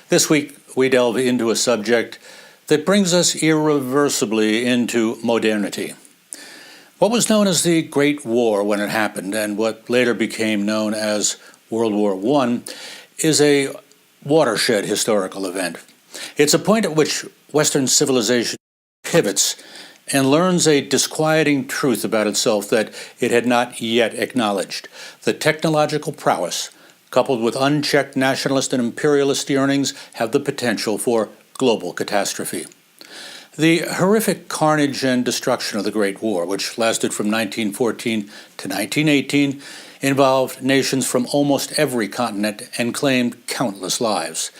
This week, we delve into a subject that brings us irreversibly into modernity. What was known as the Great War when it happened, and what later became known as World War I, is a watershed historical event. It's a point at which Western civilization pivots and learns a disquieting truth about itself that it had not yet acknowledged. The technological prowess, coupled with unchecked nationalist and imperialist yearnings, have the potential for global catastrophe. The horrific carnage and destruction of the Great War, which lasted from 1914 to 1918, involved nations from almost every continent and claimed countless lives.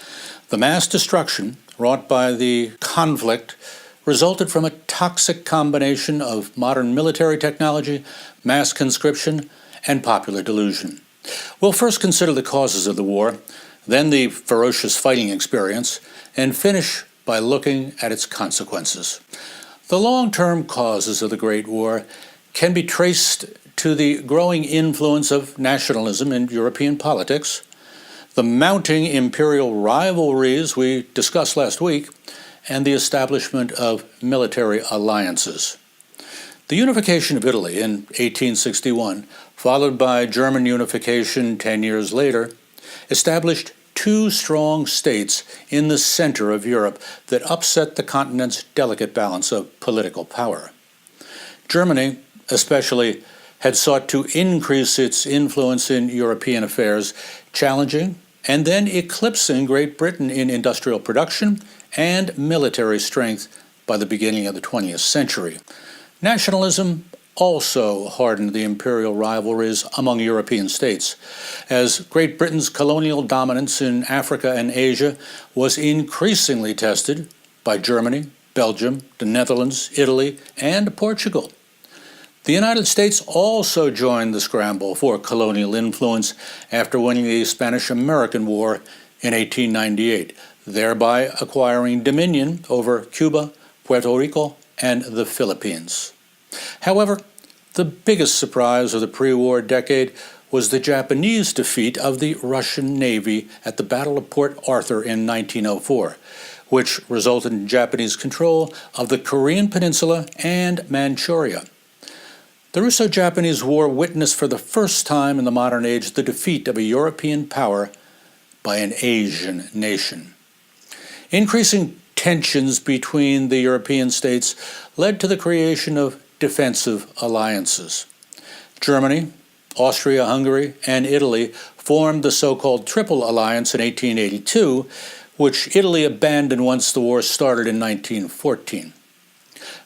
The mass destruction wrought by the conflict resulted from a toxic combination of modern military technology, mass conscription, and popular delusion. We'll first consider the causes of the war, then the ferocious fighting experience, and finish by looking at its consequences. The long-term causes of the Great War can be traced to the growing influence of nationalism in European politics, the mounting imperial rivalries we discussed last week, and the establishment of military alliances. The unification of Italy in 1861, followed by German unification 10 years later, established two strong states in the center of Europe that upset the continent's delicate balance of political power. Germany, especially, had sought to increase its influence in European affairs, challenging and then eclipsing Great Britain in industrial production and military strength by the beginning of the 20th century. Nationalism also hardened the imperial rivalries among European states, as Great Britain's colonial dominance in Africa and Asia was increasingly tested by Germany, Belgium, the Netherlands, Italy, and Portugal. The United States also joined the scramble for colonial influence after winning the Spanish-American War in 1898, thereby acquiring dominion over Cuba, Puerto Rico, and the Philippines. However, the biggest surprise of the pre-war decade was the Japanese defeat of the Russian Navy at the Battle of Port Arthur in 1904, which resulted in Japanese control of the Korean Peninsula and Manchuria. The Russo-Japanese War witnessed for the first time in the modern age the defeat of a European power by an Asian nation. Increasing tensions between the European states led to the creation of defensive alliances. Germany, Austria-Hungary, and Italy formed the so-called Triple Alliance in 1882, which Italy abandoned once the war started in 1914.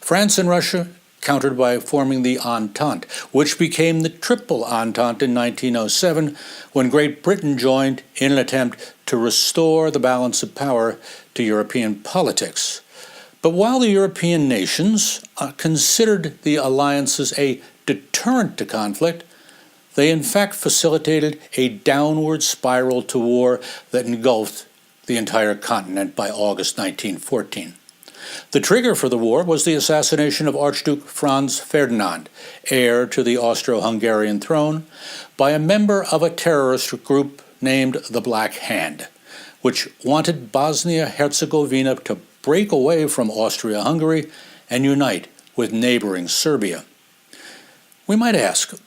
France and Russia countered by forming the Entente, which became the Triple Entente in 1907, when Great Britain joined in an attempt to restore the balance of power to European politics. But while the European nations considered the alliances a deterrent to conflict, they in fact facilitated a downward spiral to war that engulfed the entire continent by August 1914. The trigger for the war was the assassination of Archduke Franz Ferdinand, heir to the Austro-Hungarian throne, by a member of a terrorist group named the Black Hand, which wanted Bosnia-Herzegovina to break away from Austria-Hungary and unite with neighboring Serbia. We might ask,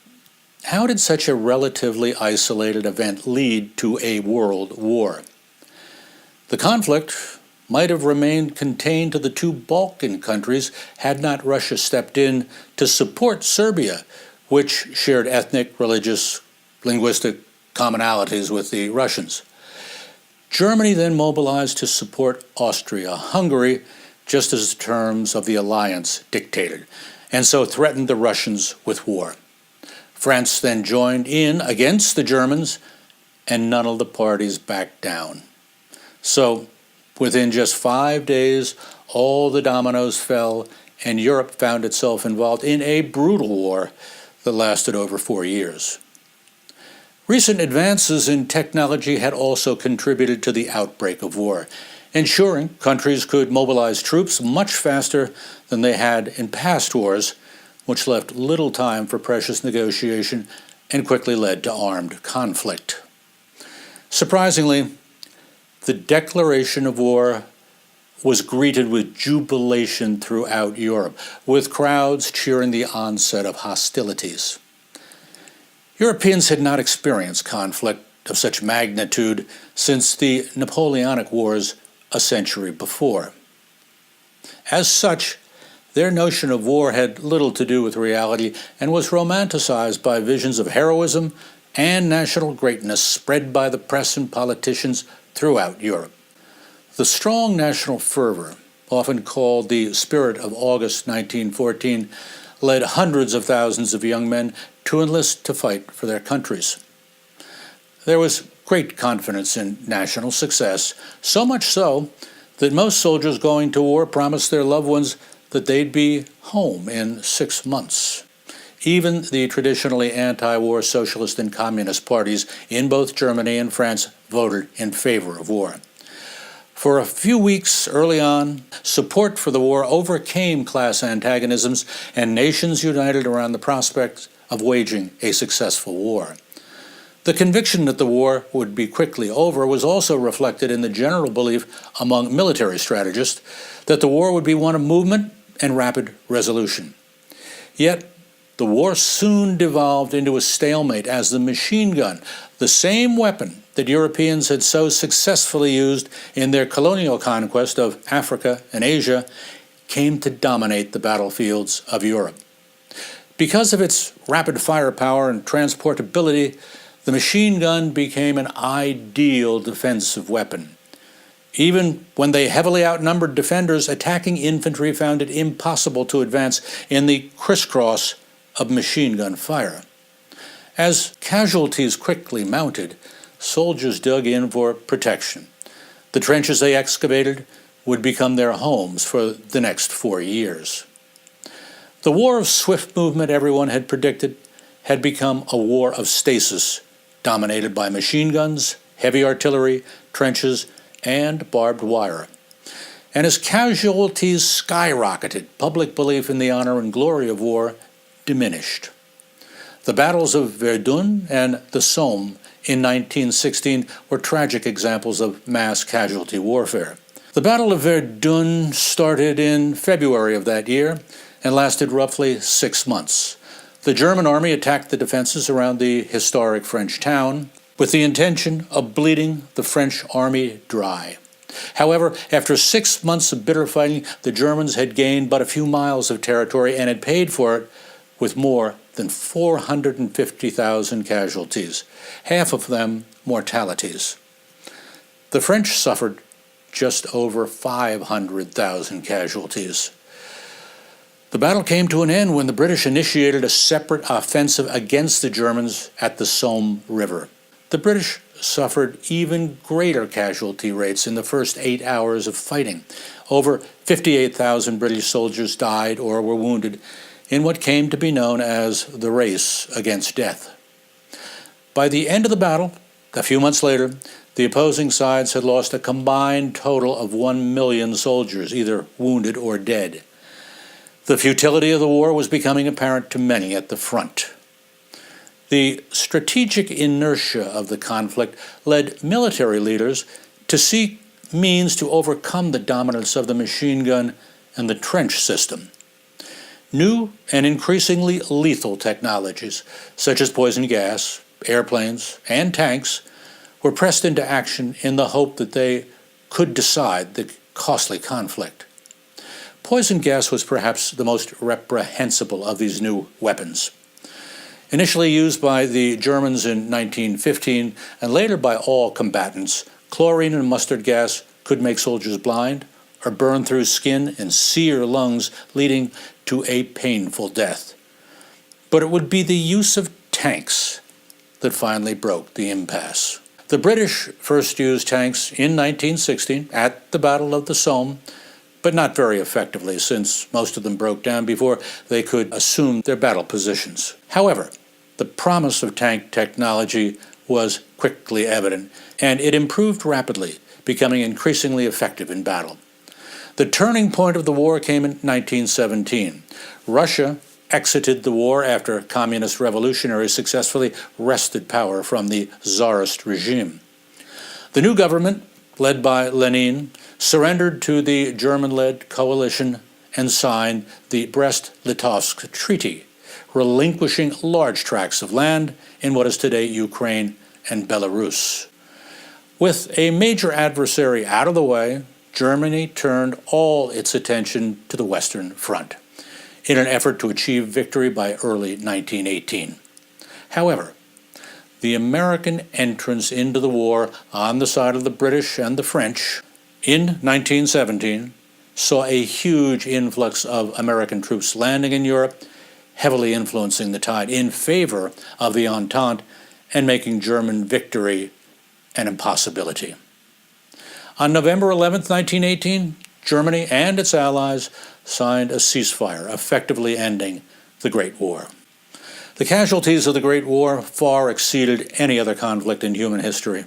how did such a relatively isolated event lead to a world war? The conflict might have remained contained to the two Balkan countries had not Russia stepped in to support Serbia, which shared ethnic, religious, linguistic commonalities with the Russians. Germany then mobilized to support Austria-Hungary, just as the terms of the alliance dictated, and so threatened the Russians with war. France then joined in against the Germans, and none of the parties backed down. So, within just 5 days, all the dominoes fell, and Europe found itself involved in a brutal war that lasted over 4 years. Recent advances in technology had also contributed to the outbreak of war, ensuring countries could mobilize troops much faster than they had in past wars, which left little time for precious negotiation and quickly led to armed conflict. Surprisingly, The declaration of war was greeted with jubilation throughout Europe, with crowds cheering the onset of hostilities. Europeans had not experienced conflict of such magnitude since the Napoleonic Wars a century before. As such, their notion of war had little to do with reality and was romanticized by visions of heroism and national greatness spread by the press and politicians throughout Europe. The strong national fervor, often called the Spirit of August 1914, led hundreds of thousands of young men to enlist to fight for their countries. There was great confidence in national success, so much so that most soldiers going to war promised their loved ones that they'd be home in 6 months. Even the traditionally anti-war socialist and communist parties in both Germany and France voted in favor of war. For a few weeks early on, support for the war overcame class antagonisms, and nations united around the prospect of waging a successful war. The conviction that the war would be quickly over was also reflected in the general belief among military strategists that the war would be one of movement and rapid resolution. Yet, the war soon devolved into a stalemate as the machine gun, the same weapon that Europeans had so successfully used in their colonial conquest of Africa and Asia, came to dominate the battlefields of Europe. Because of its rapid firepower and transportability, the machine gun became an ideal defensive weapon. Even when they heavily outnumbered defenders, attacking infantry found it impossible to advance in the crisscross of machine gun fire. As casualties quickly mounted, soldiers dug in for protection. The trenches they excavated would become their homes for the next 4 years. The war of swift movement everyone had predicted had become a war of stasis, dominated by machine guns, heavy artillery, trenches, and barbed wire. And as casualties skyrocketed, public belief in the honor and glory of war diminished. The battles of Verdun and the Somme in 1916 were tragic examples of mass casualty warfare. The Battle of Verdun started in February of that year and lasted roughly 6 months. The German army attacked the defenses around the historic French town with the intention of bleeding the French army dry. However, after 6 months of bitter fighting, the Germans had gained but a few miles of territory and had paid for it with more than 450,000 casualties, half of them mortalities. The French suffered just over 500,000 casualties. The battle came to an end when the British initiated a separate offensive against the Germans at the Somme River. The British suffered even greater casualty rates in the first 8 hours of fighting. Over 58,000 British soldiers died or were wounded in what came to be known as the race against death. By the end of the battle, a few months later, the opposing sides had lost a combined total of 1 million soldiers, either wounded or dead. The futility of the war was becoming apparent to many at the front. The strategic inertia of the conflict led military leaders to seek means to overcome the dominance of the machine gun and the trench system. New and increasingly lethal technologies, such as poison gas, airplanes, and tanks, were pressed into action in the hope that they could decide the costly conflict. Poison gas was perhaps the most reprehensible of these new weapons. Initially used by the Germans in 1915 and later by all combatants, chlorine and mustard gas could make soldiers blind or burn through skin and sear lungs, leading to a painful death. But it would be the use of tanks that finally broke the impasse. The British first used tanks in 1916 at the Battle of the Somme, but not very effectively, since most of them broke down before they could assume their battle positions. However, the promise of tank technology was quickly evident, and it improved rapidly, becoming increasingly effective in battle. The turning point of the war came in 1917. Russia exited the war after communist revolutionaries successfully wrested power from the Tsarist regime. The new government, led by Lenin, surrendered to the German-led coalition and signed the Brest-Litovsk Treaty, relinquishing large tracts of land in what is today Ukraine and Belarus. With a major adversary out of the way, Germany turned all its attention to the Western Front in an effort to achieve victory by early 1918. However, the American entrance into the war on the side of the British and the French in 1917 saw a huge influx of American troops landing in Europe, heavily influencing the tide in favor of the Entente and making German victory an impossibility. On November 11, 1918, Germany and its allies signed a ceasefire, effectively ending the Great War. The casualties of the Great War far exceeded any other conflict in human history.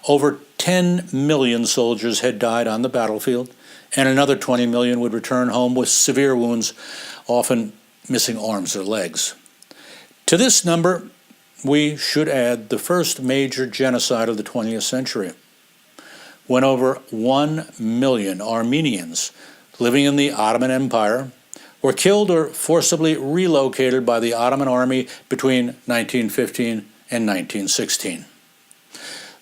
Over 10 million soldiers had died on the battlefield, and another 20 million would return home with severe wounds, often missing arms or legs. To this number, we should add the first major genocide of the 20th century, when over 1 million Armenians living in the Ottoman Empire were killed or forcibly relocated by the Ottoman army between 1915 and 1916.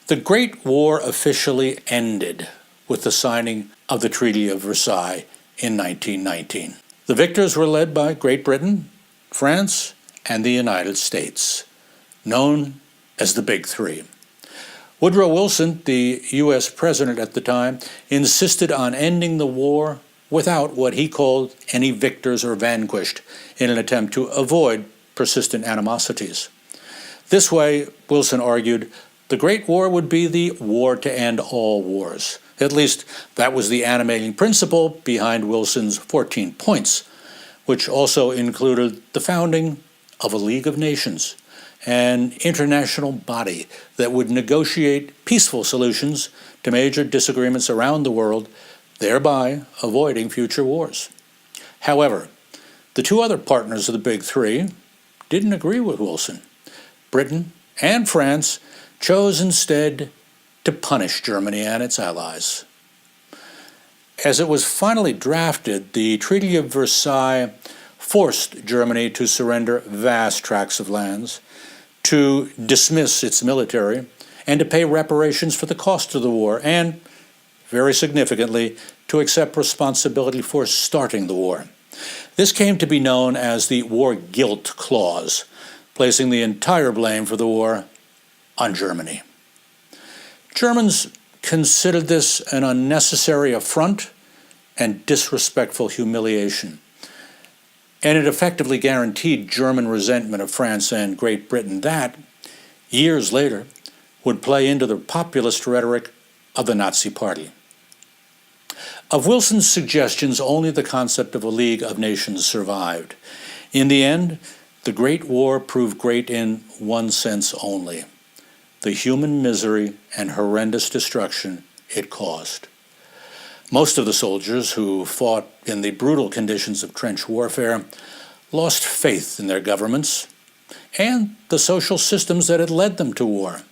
The Great War officially ended with the signing of the Treaty of Versailles in 1919. The victors were led by Great Britain, France, and the United States, known as the Big Three. Woodrow Wilson, the U.S. president at the time, insisted on ending the war without what he called any victors or vanquished in an attempt to avoid persistent animosities. This way, Wilson argued, the Great War would be the war to end all wars. At least that was the animating principle behind Wilson's 14 points, which also included the founding of a League of Nations, an international body that would negotiate peaceful solutions to major disagreements around the world, thereby avoiding future wars. However, the two other partners of the Big Three didn't agree with Wilson. Britain and France chose instead to punish Germany and its allies. As it was finally drafted, the Treaty of Versailles forced Germany to surrender vast tracts of lands, to dismiss its military, and to pay reparations for the cost of the war, and, very significantly, to accept responsibility for starting the war. This came to be known as the War Guilt Clause, placing the entire blame for the war on Germany. Germans considered this an unnecessary affront and disrespectful humiliation, and it effectively guaranteed German resentment of France and Great Britain that, years later, would play into the populist rhetoric of the Nazi Party. Of Wilson's suggestions, only the concept of a League of Nations survived. In the end, the Great War proved great in one sense only: the human misery and horrendous destruction it caused. Most of the soldiers who fought in the brutal conditions of trench warfare lost faith in their governments and the social systems that had led them to war.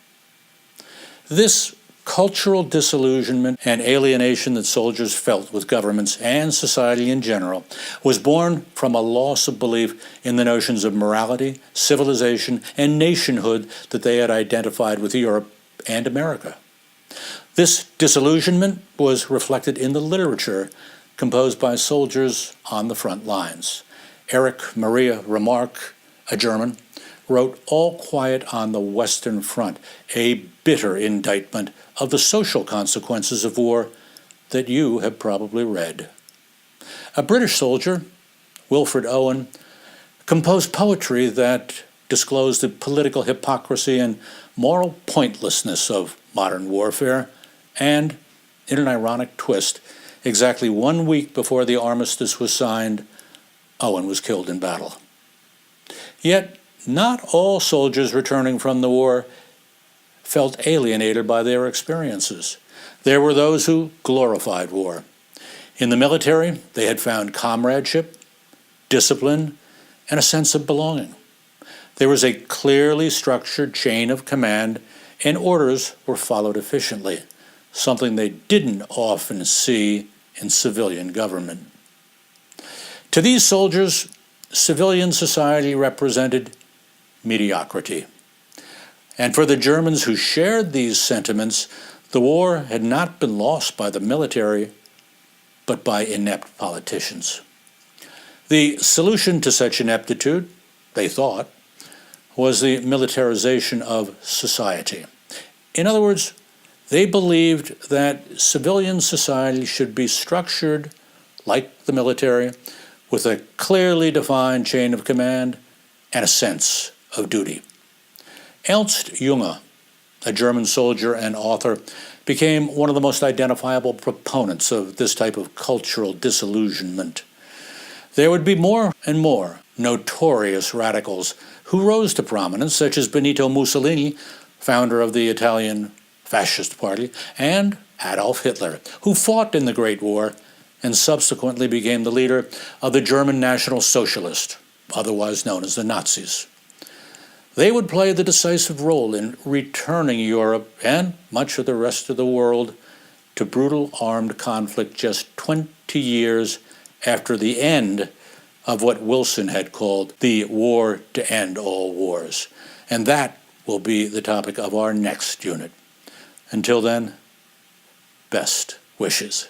This cultural disillusionment and alienation that soldiers felt with governments and society in general was born from a loss of belief in the notions of morality, civilization, and nationhood that they had identified with Europe and America. This disillusionment was reflected in the literature composed by soldiers on the front lines. Erich Maria Remarque, a German, wrote All Quiet on the Western Front, a bitter indictment of the social consequences of war that you have probably read. A British soldier, Wilfred Owen, composed poetry that disclosed the political hypocrisy and moral pointlessness of modern warfare, and, in an ironic twist, exactly 1 week before the armistice was signed, Owen was killed in battle. Yet, not all soldiers returning from the war felt alienated by their experiences. There were those who glorified war. In the military, they had found comradeship, discipline, and a sense of belonging. There was a clearly structured chain of command, and orders were followed efficiently. something they didn't often see in civilian government. To these soldiers, civilian society represented mediocrity. And for the Germans who shared these sentiments, the war had not been lost by the military, but by inept politicians. The solution to such ineptitude, they thought, was the militarization of society. In other words, they believed that civilian society should be structured like the military, with a clearly defined chain of command and a sense of duty. Ernst Jünger, a German soldier and author, became one of the most identifiable proponents of this type of cultural disillusionment. There would be more and more notorious radicals who rose to prominence, such as Benito Mussolini, founder of the Italian Fascist Party, and Adolf Hitler, who fought in the Great War and subsequently became the leader of the German National Socialists, otherwise known as the Nazis. They would play the decisive role in returning Europe and much of the rest of the world to brutal armed conflict just 20 years after the end of what Wilson had called the war to end all wars. And that will be the topic of our next unit. Until then, best wishes.